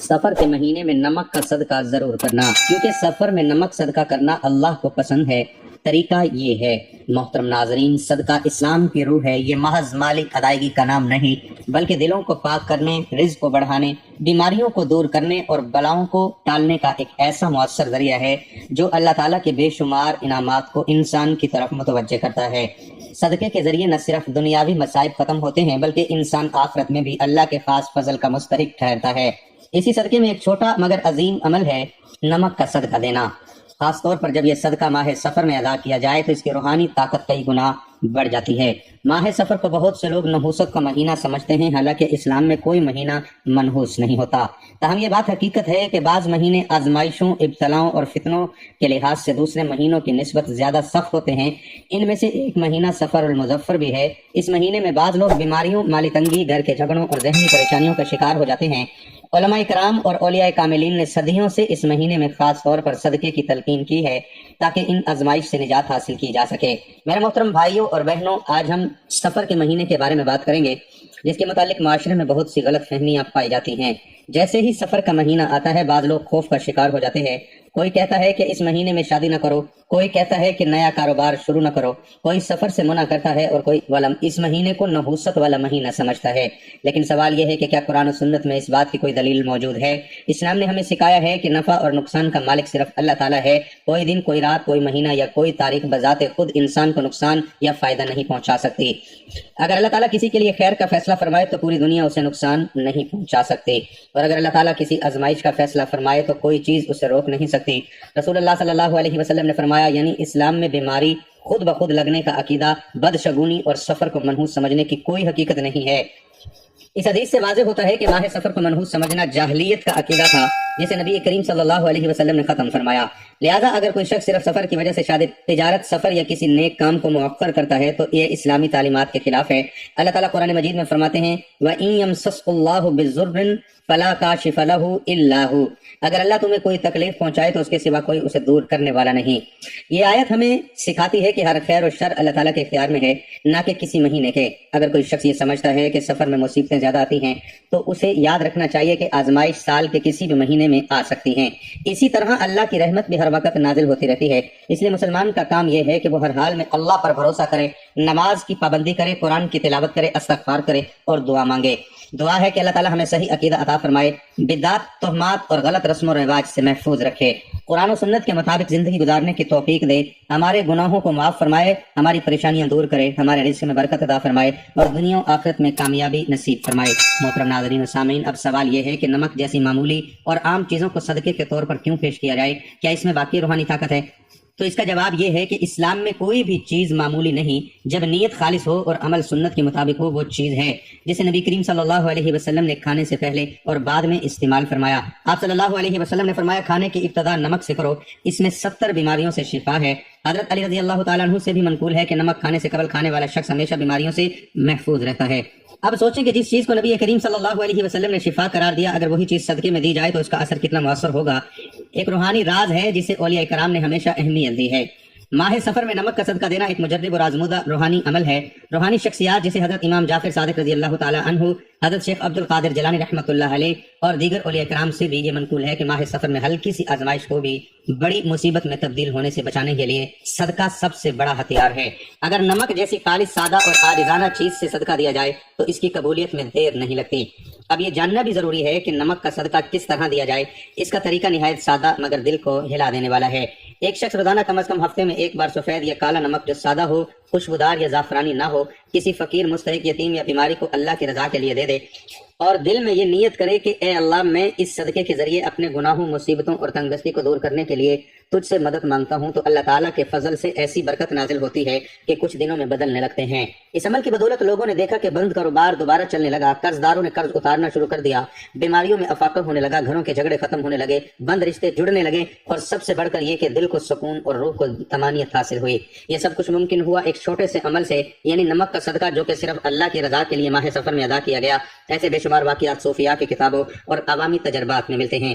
سفر کے مہینے میں نمک کا صدقہ ضرور کرنا، کیونکہ سفر میں نمک صدقہ کرنا اللہ کو پسند ہے۔ طریقہ یہ ہے، محترم ناظرین، صدقہ اسلام کی روح ہے۔ یہ محض مالی ادائیگی کا نام نہیں، بلکہ دلوں کو پاک کرنے، رزق کو بڑھانے، بیماریوں کو دور کرنے اور بلاؤں کو ٹالنے کا ایک ایسا مؤثر ذریعہ ہے جو اللہ تعالیٰ کے بے شمار انعامات کو انسان کی طرف متوجہ کرتا ہے۔ صدقے کے ذریعے نہ صرف دنیاوی مصائب ختم ہوتے ہیں، بلکہ انسان آخرت میں بھی اللہ کے خاص فضل کا مستحق ٹھہرتا ہے۔ اسی صدقے میں ایک چھوٹا مگر عظیم عمل ہے نمک کا صدقہ دینا۔ خاص طور پر جب یہ صدقہ ماہ سفر میں ادا کیا جائے تو اس کی روحانی طاقت کئی گنا بڑھ جاتی ہے۔ ماہ سفر کو بہت سے لوگ نحوست کا مہینہ سمجھتے ہیں، حالانکہ اسلام میں کوئی مہینہ منحوس نہیں ہوتا۔ تاہم یہ بات حقیقت ہے کہ بعض مہینے آزمائشوں، ابتلاؤں اور فتنوں کے لحاظ سے دوسرے مہینوں کی نسبت زیادہ سخت ہوتے ہیں۔ ان میں سے ایک مہینہ سفر المظفر بھی ہے۔ اس مہینے میں بعض لوگ بیماریوں، مالی تنگی، گھر کے جھگڑوں اور ذہنی پریشانیوں کا شکار ہو جاتے ہیں۔ علماء کرام اور اولیاء کاملین نے صدیوں سے اس مہینے میں خاص طور پر صدقے کی تلقین کی ہے تاکہ ان آزمائش سے نجات حاصل کی جا سکے۔ میرے محترم بھائیوں اور بہنوں، آج ہم سفر کے مہینے کے بارے میں بات کریں گے، جس کے متعلق معاشرے میں بہت سی غلط فہمیاں پائی جاتی ہیں۔ جیسے ہی سفر کا مہینہ آتا ہے، بعض لوگ خوف کا شکار ہو جاتے ہیں۔ کوئی کہتا ہے کہ اس مہینے میں شادی نہ کرو، کوئی کہتا ہے کہ نیا کاروبار شروع نہ کرو، کوئی سفر سے منع کرتا ہے اور کوئی اس مہینے کو نحوست والا مہینہ سمجھتا ہے۔ لیکن سوال یہ ہے کہ کیا قرآن و سنت میں اس بات کی کوئی دلیل موجود ہے؟ اسلام نے ہمیں سکھایا ہے کہ نفع اور نقصان کا مالک صرف اللہ تعالیٰ ہے۔ کوئی دن، کوئی رات، کوئی مہینہ یا کوئی تاریخ بذات خود انسان کو نقصان یا فائدہ نہیں پہنچا سکتی۔ اگر اللہ تعالیٰ کسی کے لیے خیر کا فیصلہ فرمائے تو پوری دنیا اسے نقصان نہیں پہنچا سکتی، اور اگر اللہ تعالیٰ کسی آزمائش کا فیصلہ فرمائے تو کوئی چیز اسے روک نہیں سکتی۔ رسول اللہ صلی اللہ علیہ وسلم نے فرمایا، یعنی اسلام میں بیماری خود بخود لگنے کا عقیدہ، بدشگونی اور سفر کو منحوس سمجھنے کی کوئی حقیقت نہیں ہے۔ اس حدیث سے واضح ہوتا ہے کہ ماہ سفر کو منحوس سمجھنا جاہلیت کا عقیدہ تھا، جسے نبی کریم صلی اللہ علیہ وسلم نے ختم فرمایا۔ لہذا اگر کوئی شخص صرف سفر کی وجہ سے شادی، تجارت، سفر یا کسی نیک کام کو مؤخر کرتا ہے تو یہ اسلامی تعلیمات کے خلاف ہے۔ اللہ تعالیٰ قرآن مجید میں فرماتے ہیں، وَإِن يَمْسَسْكَ اللَّهُ بِضُرٍّ فَلَا كَاشِفَ لَهُ إِلَّا هُوَ، اگر اللہ تمہیں کوئی تکلیف پہنچائے تو اس کے سوا کوئی اسے دور کرنے والا نہیں۔ یہ آیت ہمیں سکھاتی ہے کہ ہر خیر و شر اللہ تعالیٰ کے اختیار میں ہے، نہ کہ کسی مہینے کے۔ اگر کوئی شخص یہ سمجھتا ہے کہ سفر میں مصیبتیں زیادہ آتی ہیں تو اسے یاد رکھنا چاہیے کہ آزمائش سال کے کسی بھی مہینے میں آ سکتی ہیں۔ اسی طرح اللہ کی رحمت بھی ہر وقت نازل ہوتی رہتی ہے۔ اس لیے مسلمان کا کام یہ ہے کہ وہ ہر حال میں اللہ پر بھروسہ کرے، نماز کی پابندی کرے، قرآن کی تلاوت کرے، استغفار کرے اور دعا مانگے۔ دعا ہے کہ اللہ تعالیٰ ہمیں صحیح عقیدہ عطا فرمائے، بدعات، تہمات اور غلط رسم و رواج سے محفوظ رکھے، قرآن و سنت کے مطابق زندگی گزارنے کی توفیق دے، ہمارے گناہوں کو معاف فرمائے، ہماری پریشانیاں دور کرے، ہمارے رزق میں برکت عطا فرمائے اور دنیا و آخرت میں کامیابی نصیب فرمائے۔ محترم ناظرین و سامعین، اب سوال یہ ہے کہ نمک جیسی معمولی اور عام چیزوں کو صدقے کے طور پر کیوں پیش کیا جائے؟ کیا اس میں واقعی روحانی طاقت ہے؟ تو اس کا جواب یہ ہے کہ اسلام میں کوئی بھی چیز معمولی نہیں، جب نیت خالص ہو اور عمل سنت کے مطابق ہو وہ چیز ہے، جسے نبی کریم صلی اللہ علیہ وسلم نے کھانے سے پہلے اور بعد میں استعمال فرمایا۔ آپ صلی اللہ علیہ وسلم نے فرمایا، کھانے کی ابتدا نمک سے کرو، اس میں 70 بیماریوں سے شفا ہے۔ حضرت علی رضی اللہ تعالیٰ عنہ سے بھی منقول ہے کہ نمک کھانے سے قبل کھانے والا شخص ہمیشہ بیماریوں سے محفوظ رہتا ہے۔ اب سوچیں کہ جس چیز کو نبی کریم صلی اللہ علیہ وسلم نے شفا قرار دیا، اگر وہی چیز صدقے میں دی جائے تو اس کا اثر کتنا مؤثر ہوگا۔ ایک روحانی راز ہے جسے اولیاء کرام نے ہمیشہ اہمیت دی ہے۔ ماہ سفر میں نمک کا صدقہ دینا ایک مجرب اور آزمودہ روحانی عمل ہے۔ روحانی شخصیات جیسے حضرت امام جعفر صادق رضی اللہ تعالیٰ عنہ، حضرت شیخ عبد القادر جیلانی رحمۃ اللہ علیہ اور دیگر اولیاء کرام سے بھی یہ منقول ہے کہ ماہ سفر میں ہلکی سی آزمائش کو بھی بڑی مصیبت میں تبدیل ہونے سے بچانے کے لیے صدقہ سب سے بڑا ہتھیار ہے۔ اگر نمک جیسی خالص، سادہ اور عاجزانہ چیز سے صدقہ دیا جائے تو اس کی قبولیت میں دیر نہیں لگتی۔ اب یہ جاننا بھی ضروری ہے کہ نمک کا صدقہ کس طرح دیا جائے۔ اس کا طریقہ نہایت سادہ مگر دل کو ہلا دینے والا ہے۔ ایک شخص روزانہ کم از کم ہفتے میں ایک بار سفید یا کالا نمک جو سادہ ہو، خوشبودار یا زعفرانی نہ ہو، کسی فقیر، مستحق، یتیم یا بیماری کو اللہ کی رضا کے لیے دے دے اور دل میں یہ نیت کرے کہ اے اللہ، میں اس صدقے کے ذریعے اپنے گناہوں، مصیبتوں اور تنگ دستی کو دور کرنے کے لیے تجھ سے مدد مانگتا ہوں، تو اللہ تعالیٰ کے فضل سے ایسی برکت نازل ہوتی ہے کہ کچھ دنوں میں بدلنے لگتے ہیں۔ اس عمل کی بدولت لوگوں نے دیکھا کہ بند کاروبار دوبارہ چلنے لگا، قرض داروں نے قرض اتارنا شروع کر دیا، بیماریوں میں افاقہ ہونے لگا، گھروں کے جھگڑے ختم ہونے لگے، بند رشتے جڑنے لگے اور سب سے بڑھ کر یہ کہ دل کو سکون اور روح کو طمانینت حاصل ہوئی۔ یہ سب کچھ ممکن ہوا ایک چھوٹے سے عمل سے، یعنی نمک کا صدقہ، جو کہ صرف اللہ کی رضا کے لیے ماہ سفر میں ادا کیا گیا۔ ایسے بے شمار واقعات صوفیاء کی کتابوں اور عوامی تجربات میں ملتے ہیں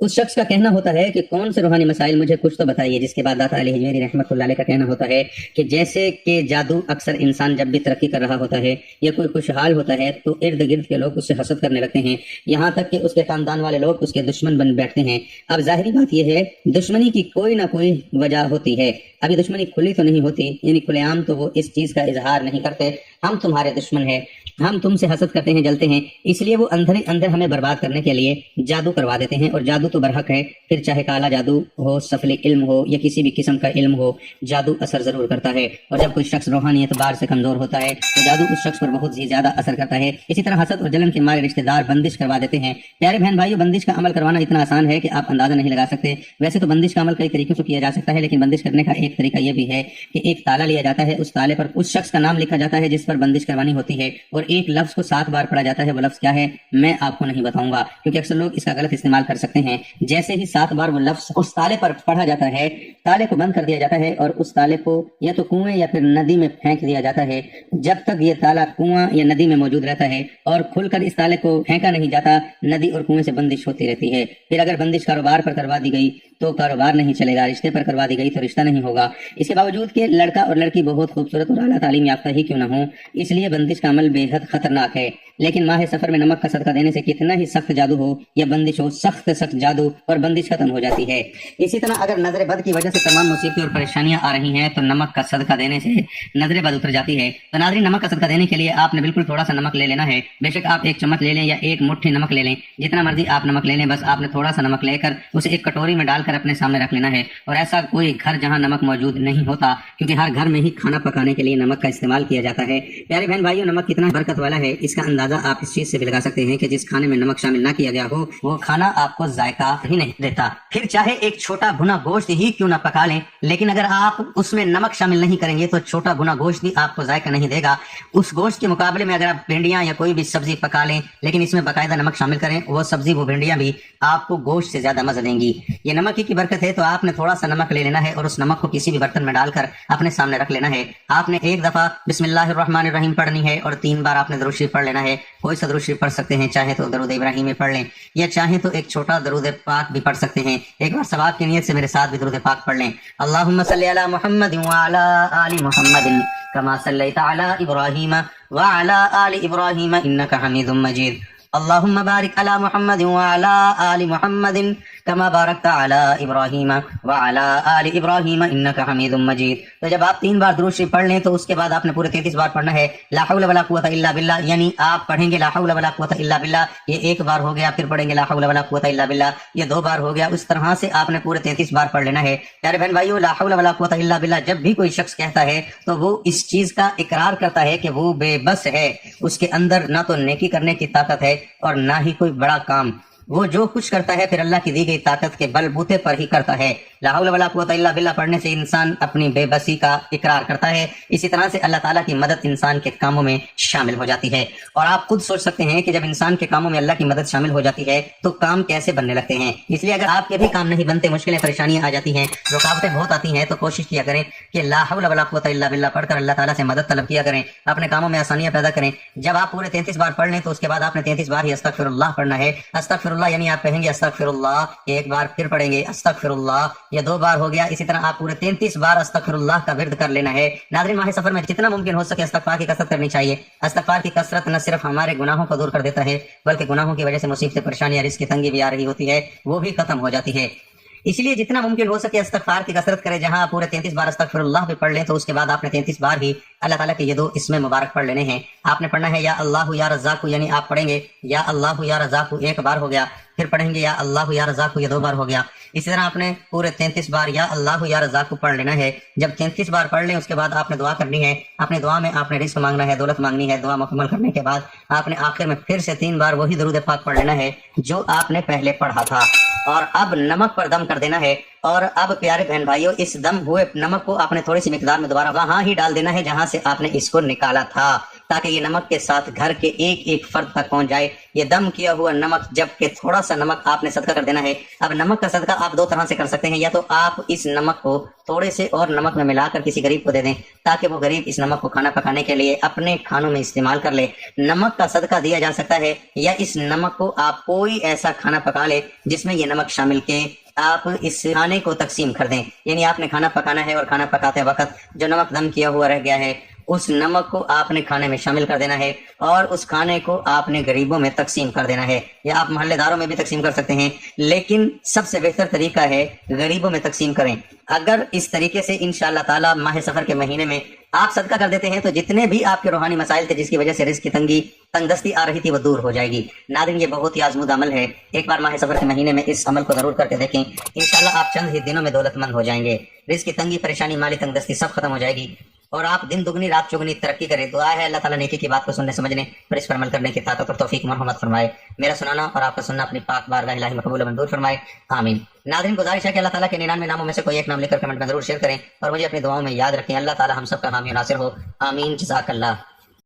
اس شخص کا کہنا ہوتا ہے کہ کون سے روحانی مسائل مجھے کچھ تو بتائیے، جس کے بعد داتا علی حجویری رحمۃ اللہ علیہ کا کہنا ہوتا ہے کہ جیسے کہ جادو اکثر انسان جب بھی ترقی کر رہا ہوتا ہے یا کوئی خوشحال ہوتا ہے تو ارد گرد کے لوگ اس سے حسد کرنے لگتے ہیں، یہاں تک کہ اس کے خاندان والے لوگ اس کے دشمن بن بیٹھتے ہیں۔ اب ظاہری بات یہ ہے دشمنی کی کوئی نہ کوئی وجہ ہوتی ہے، ابھی دشمنی کھلی تو نہیں ہوتی، یعنی کھلے عام تو وہ اس چیز کا اظہار نہیں کرتے ہم تمہارے دشمن ہیں، ہم تم سے حسد کرتے ہیں، جلتے ہیں، اس لیے وہ اندر ہی اندر ہمیں برباد کرنے کے لیے جادو کروا دیتے ہیں، اور جادو تو برحق ہے، پھر چاہے کالا جادو ہو، سفلی علم ہو یا کسی بھی قسم کا علم ہو، جادو اثر ضرور کرتا ہے، اور جب کوئی شخص روحانی اعتبار سے کمزور ہوتا ہے تو جادو اس شخص پر بہت ہی زیادہ اثر کرتا ہے۔ اسی طرح حسد اور جلن کے مارے رشتہ دار بندش کروا دیتے ہیں۔ پیارے بہن بھائیو، بندش کا عمل کروانا اتنا آسان ہے کہ آپ اندازہ نہیں لگا سکتے۔ ویسے تو بندش کا عمل کئی طریقوں سے کیا جا سکتا ہے، لیکن بندش کرنے کا ایک طریقہ یہ بھی ہے کہ ایک تالا لیا جاتا ہے، اس تالے پر اس شخص کا نام لکھا جاتا ہے جس پر بندش کروانی ہوتی ہے، اور ایک لفظ کو 7 بار پڑھا جاتا ہے۔ وہ لفظ کیا ہے میں آپ کو نہیں بتاؤں گا، کیونکہ اکثر لوگ اس کا غلط استعمال کر سکتے ہیں۔ جیسے ہی 7 بار وہ لفظ اس تالے پر پڑھا جاتا ہے، تالے کو بند کر دیا جاتا ہے اور اس تالے کو یا تو کنویں یا پھر ندی میں پھینک دیا جاتا ہے۔ جب تک یہ تالا کنواں یا ندی میں موجود رہتا ہے اور کھل کر اس تالے کو پھینکا نہیں جاتا، ندی اور کنویں سے بندش ہوتی رہتی ہے۔ پھر اگر بندش کاروبار پر کروا دی گئی تو کاروبار نہیں چلے گا، رشتے پر کروا دی گئی تو رشتہ نہیں ہوگا۔ اس کے باوجود کہ لڑکا اور لڑکی بہت خوبصورت اور اعلیٰ تعلیم یافتہ ہی کیوں نہ ہوں، اس لیے بندش کا عمل بے حد خطرناک ہے۔ لیکن ماہ سفر میں نمک کا صدقہ دینے سے کتنا ہی سخت جادو ہو یا بندش ہو، سخت جادو اور بندش ختم ہو جاتی ہے۔ اسی طرح اگر نظر بد کی وجہ سے تمام مصیبتیں اور پریشانیاں آ رہی ہیں تو نمک کا صدقہ دینے سے نظر بد اتر جاتی ہے۔ تو ناظرین، نمک کا صدقہ دینے کے لیے آپ نے بالکل تھوڑا سا نمک لے لینا ہے، بے شک آپ 1 چمچ لے لیں یا 1 مٹھی نمک لے لیں، جتنا مرضی آپ نمک لے لیں، بس آپ نے تھوڑا سا نمک لے کر اسے ایک کٹوری میں ڈال کر اپنے سامنے رکھ لینا ہے۔ اور ایسا کوئی گھر جہاں نمک موجود نہیں ہوتا، کیونکہ ہر گھر میں ہی کھانا پکانے کے لیے نمک کا استعمال کیا جاتا ہے۔ پیارے بہن بھائیوں، نمک کتنا برکت والا ہے اس کا اندازہ آپ اس چیز سے بھی لگا سکتے ہیں کہ جس کھانے میں نمک شامل نہ کیا گیا ہو وہ کھانا آپ کو ذائقہ ہی نہیں دیتا۔ پھر چاہے ایک چھوٹا بھنا گوشت ہی کیوں نہ پکا لیں، لیکن اگر آپ اس میں نمک شامل نہیں کریں گے تو چھوٹا بھنا گوشت بھی آپ کو ذائقہ نہیں دے گا۔ اس گوشت کے مقابلے میں اگر آپ بھنڈیاں یا کوئی بھی سبزی پکا لیں لیکن اس میں باقاعدہ نمک شامل کریں، وہ سبزی وہ بھنڈیاں بھی آپ کو گوشت سے زیادہ مزہ دیں گی۔ یہ نمک ہی کی برکت ہے۔ تو آپ نے تھوڑا سا نمک لے لینا ہے اور اس نمک کو کسی بھی برتن میں ڈال کر اپنے سامنے رکھ لینا ہے۔ آپ نے 1 دفعہ بسم اللہ الرحمن الرحیم پڑھنی ہے اور 3 بار آپ نے درود شریف پڑھ لینا ہے۔ کوئی سا درود شریف پڑھ سکتے ہیں، چاہے تو درود ابراہیمی پڑھ لیں یا چاہے تو ایک چھوٹا درود پاک بھی پڑھ سکتے ہیں۔ ایک بار ثواب کی نیت سے میرے ساتھ بھی درود پاک پڑھ لیں۔ اللہم صلی علی محمد وعلی آل محمد کما صلیت علی ابراہیم وعلی آل ابراہیم انک حمید مجید۔ اللہم بارک علی محمد وعلی آل محمد کما بارکت علی ابراہیم وعلی آل ابراہیم انک حمید مجید۔ تو جب آپ 3 بار درود شریف پڑھ لیں تو اس کے بعد آپ نے پورے 33 بار پڑھنا ہے لا حول ولا قوت الا باللہ، یعنی آپ پڑھیں گے لا حول ولا قوت الا باللہ، یہ 1 بار ہو گیا، پھر پڑھیں گے لا حول ولا قوت الا باللہ، یہ 2 بار ہو گیا۔ اس طرح سے آپ نے پورے 33 بار پڑھ لینا ہے۔ پیارے بہن بھائیو، لا حول ولا قوت الا باللہ جب بھی کوئی شخص کہتا ہے تو وہ اس چیز کا اقرار کرتا ہے کہ وہ بے بس ہے، اس کے اندر نہ تو نیکی کرنے کی طاقت ہے اور نہ ہی کوئی بڑا کام۔ وہ جو کچھ کرتا ہے پھر اللہ کی دی گئی طاقت کے بل بوتے پر ہی کرتا ہے۔ لا حول ولا قوت الا باللہ پڑھنے سے انسان اپنی بے بسی کا اقرار کرتا ہے، اسی طرح سے اللہ تعالیٰ کی مدد انسان کے کاموں میں شامل ہو جاتی ہے۔ اور آپ خود سوچ سکتے ہیں کہ جب انسان کے کاموں میں اللہ کی مدد شامل ہو جاتی ہے تو کام کیسے بننے لگتے ہیں۔ اس لیے اگر آپ کے بھی کام نہیں بنتے، مشکلیں پریشانیاں آ جاتی ہیں، رکاوٹیں بہت آتی ہیں، تو کوشش کیا کریں کہ لا حول ولا قوت الا باللہ پڑھ کر اللہ تعالیٰ سے مدد طلب کیا کریں، اپنے کاموں میں آسانیاں پیدا کریں۔ جب آپ پورے 33 بار پڑھ لیں تو اس کے بعد آپ نے 33 بار ہی استغفر اللہ پڑھنا ہے۔ استغفر اللہ یعنی آپ کہیں گے استغفر اللہ، 1 بار پھر پڑھیں گے استغفر اللہ، یہ 2 بار ہو گیا۔ اسی طرح آپ پورے 33 بار استغفر اللہ کا ورد کر لینا ہے۔ ناظرین، ماہ سفر میں جتنا ممکن ہو سکے استغفار کی کثرت کرنی چاہیے۔ استغفار کی کثرت نہ صرف ہمارے گناہوں کو دور کر دیتا ہے بلکہ گناہوں کی وجہ سے مصیبتیں، پریشانیاں، رزق کی تنگی بھی آ رہی ہوتی ہے، وہ بھی ختم ہو جاتی ہے۔ اس لیے جتنا ممکن ہو سکے استغفار کی کثرت کریں۔ جہاں پورے 33 بار استغفر اللہ بھی پڑھ لیں تو اس کے بعد آپ نے 33 بار ہی اللہ تعالیٰ کے یہ 2 اسم مبارک پڑھ لینے ہیں۔ آپ نے پڑھنا ہے یا اللہ یا رزاق، یعنی آپ پڑھیں گے یا اللہ یا رزاق 1 بار ہو گیا، پھر پڑھیں گے یا اللہ یا رزاق، یہ 2 بار ہو گیا۔ اسی طرح آپ نے پورے 33 بار یا اللہ یا رزاق کو پڑھ لینا ہے۔ جب 33 بار پڑھ لیں اس کے بعد آپ نے دعا کرنی ہے۔ اپنے دعا میں آپ نے رزق مانگنا ہے، دولت مانگنی ہے۔ دعا مکمل کرنے کے بعد آپ نے آخر میں پھر سے 3 بار وہی درود پاک پڑھ لینا ہے جو آپ نے پہلے پڑھا تھا، اور اب نمک پر دم کر دینا ہے۔ اور اب پیارے بہن بھائیوں، اس دم ہوئے نمک کو آپ نے تھوڑی سی مقدار میں دوبارہ وہاں ہی ڈال دینا ہے جہاں سے آپ نے اس کو نکالا تھا۔ تاکہ یہ نمک کے ساتھ گھر کے ایک ایک فرد تک پہنچ جائے. یہ دم کیا ہوا نمک، جبکہ تھوڑا سا نمک آپ نے صدقہ کر دینا ہے. اب نمک کا صدقہ آپ 2 طرح سے کر سکتے ہیں. یا تو آپ اس نمک کو تھوڑے سے اور نمک میں ملا کر کسی غریب کو دے دیں تاکہ وہ غریب اس نمک کو کھانا پکانے کے لیے اپنے کھانوں میں استعمال کر لے. نمک کا صدقہ دیا جا سکتا ہے. یا اس نمک کو آپ کوئی ایسا کھانا پکا لے جس میں یہ نمک شامل کے آپ اس کھانے کو تقسیم کر دیں. یعنی آپ نے کھانا پکانا ہے اور کھانا پکاتے وقت جو نمک دم کیا ہوا رہ گیا ہے اس نمک کو آپ نے کھانے میں شامل کر دینا ہے اور اس کھانے کو آپ نے غریبوں میں تقسیم کر دینا ہے. یا آپ محلے داروں میں بھی تقسیم کر سکتے ہیں، لیکن سب سے بہتر طریقہ ہے غریبوں میں تقسیم کریں. اگر اس طریقے سے انشاءاللہ تعالی ماہ سفر کے مہینے میں آپ صدقہ کر دیتے ہیں تو جتنے بھی آپ کے روحانی مسائل تھے جس کی وجہ سے رزق کی تنگ دستی آ رہی تھی وہ دور ہو جائے گی. ناظرین، یہ بہت ہی آزمودہ عمل ہے. ایک بار ماہ سفر کے مہینے میں اس عمل کو ضرور کر کے دیکھیں. انشاءاللہ آپ چند ہی دنوں میں دولت مند ہو جائیں گے. رزق کی تنگی، پریشانی، مالی تنگ دستی سب ختم ہو جائے گی اور آپ دن دگنی رات چگنی ترقی کریں. دعا ہے اللہ تعالیٰ نیکی کی بات کو سننے سمجھنے اور اس پر عمل کرنے کی طاقت اور توفیق مرحمت فرمائے. میرا سنانا اور آپ کا سننا اپنی پاک بارگاہ الہی مقبول و منظور فرمائے. آمین. ناظرین، گزارش ہے کہ اللہ تعالیٰ کے 99 ناموں میں سے کوئی ایک نام لے کر کمنٹ میں ضرور شیئر کریں اور مجھے اپنی دعاؤں میں یاد رکھیں. اللہ تعالیٰ ہم سب کا حامی و ناصر ہو. آمین. جزاک اللہ.